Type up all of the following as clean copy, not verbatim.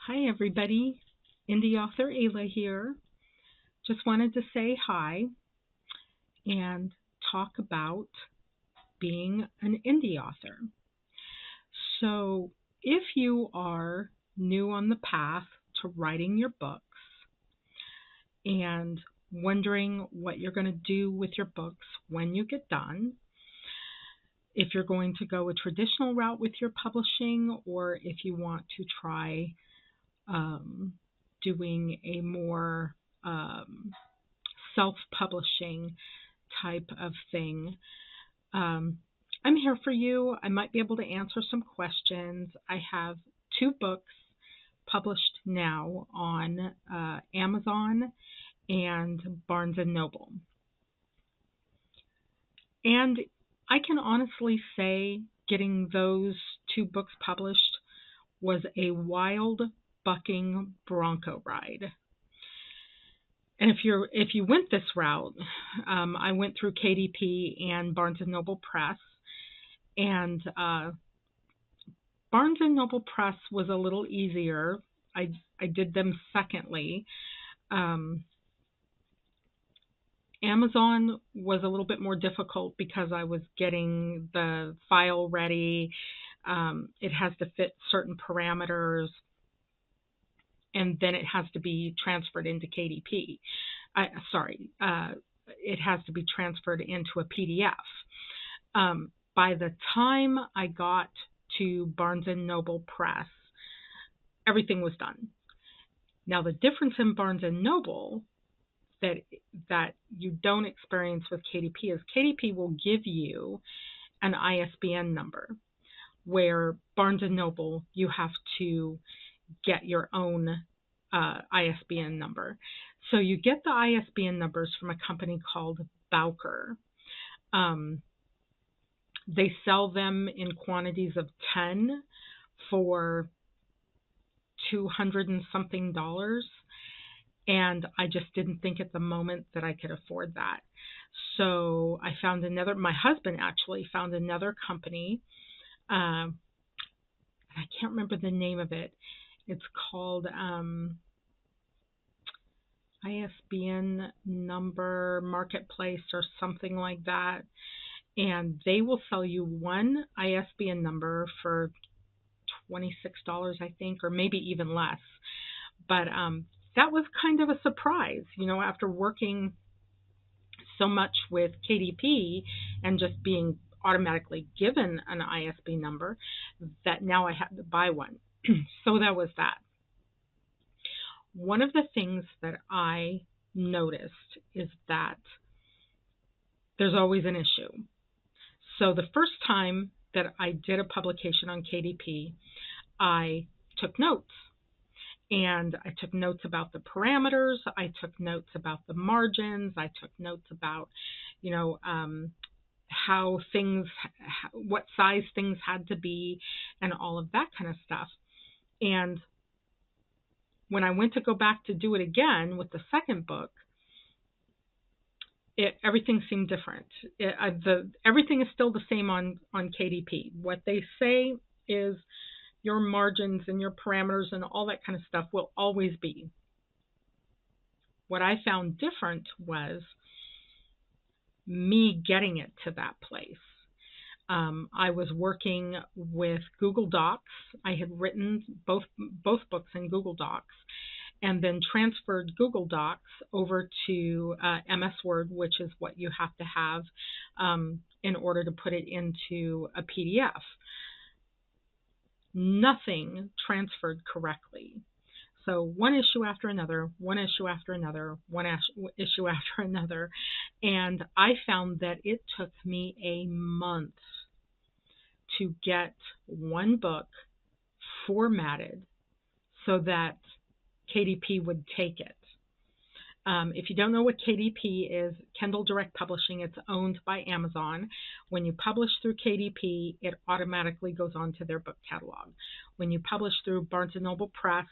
Hi, everybody. Indie author Ayla here. Just wanted to say hi and talk about being an indie author. So, if you are new on the path to writing your books and wondering what you're going to do with your books when you get done, if you're going to go a traditional route with your publishing, or if you want to try um, doing a more self publishing type of thing. Um, I'm here for you. I might be able to answer some questions. I have two books published now on Amazon and Barnes and Noble. And I can honestly say getting those two books published was a wild bucking bronco ride. And if you went this route, I went through KDP and Barnes and Noble Press, and Barnes and Noble Press was a little easier. I did them secondly. Um, Amazon was a little bit more difficult because I was getting the file ready. It has to fit certain parameters, and then it has to be transferred into KDP. It has to be transferred into a PDF. By the time I got to Barnes and Noble Press, everything was done. Now, the difference in Barnes and Noble that you don't experience with KDP is KDP will give you an ISBN number, where Barnes and Noble you have to get your own ISBN number. So you get the ISBN numbers from a company called Bowker. They sell them in quantities of 10 for $200 and something. And I just didn't think at the moment that I could afford that. So my husband actually found another company. I can't remember the name of it. It's called ISBN Number Marketplace or something like that. And they will sell you one ISBN number for $26, I think, or maybe even less. But that was kind of a surprise, after working so much with KDP and just being automatically given an ISBN number, that now I had to buy one. So that was that. One of the things that I noticed is that there's always an issue. So the first time that I did a publication on KDP, I took notes. And I took notes about the parameters. I took notes about the margins. I took notes about, what size things had to be, and all of that kind of stuff. And when I went to go back to do it again with the second book, everything seemed different. Everything is still the same on KDP. What they say is your margins and your parameters and all that kind of stuff will always be. What I found different was me getting it to that place. I was working with Google Docs. I had written both books in Google Docs, and then transferred Google Docs over to MS Word, which is what you have to have in order to put it into a PDF. Nothing transferred correctly. So one issue after another, one issue after another, one issue after another. And I found that it took me a month to get one book formatted so that KDP would take it. If you don't know what KDP is, Kindle Direct Publishing, it's owned by Amazon. When you publish through KDP, it automatically goes onto their book catalog. When you publish through Barnes & Noble Press,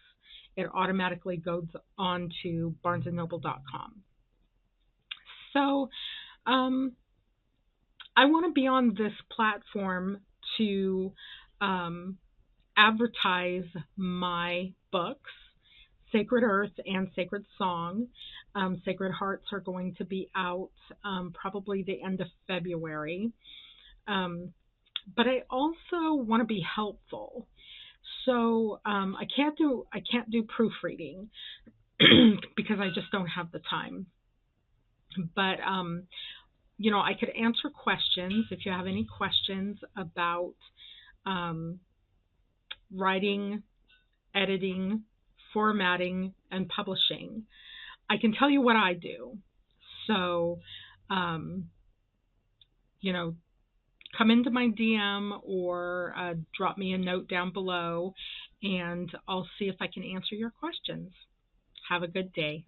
it automatically goes on to barnesandnoble.com. So I want to be on this platform to advertise my books, Sacred Earth and Sacred Song. Sacred Hearts are going to be out probably the end of February. But I also want to be helpful. So I can't do proofreading because I just don't have the time. But I could answer questions if you have any questions about writing, editing, formatting, and publishing. I can tell you what I do. So, come into my DM or drop me a note down below, and I'll see if I can answer your questions. Have a good day.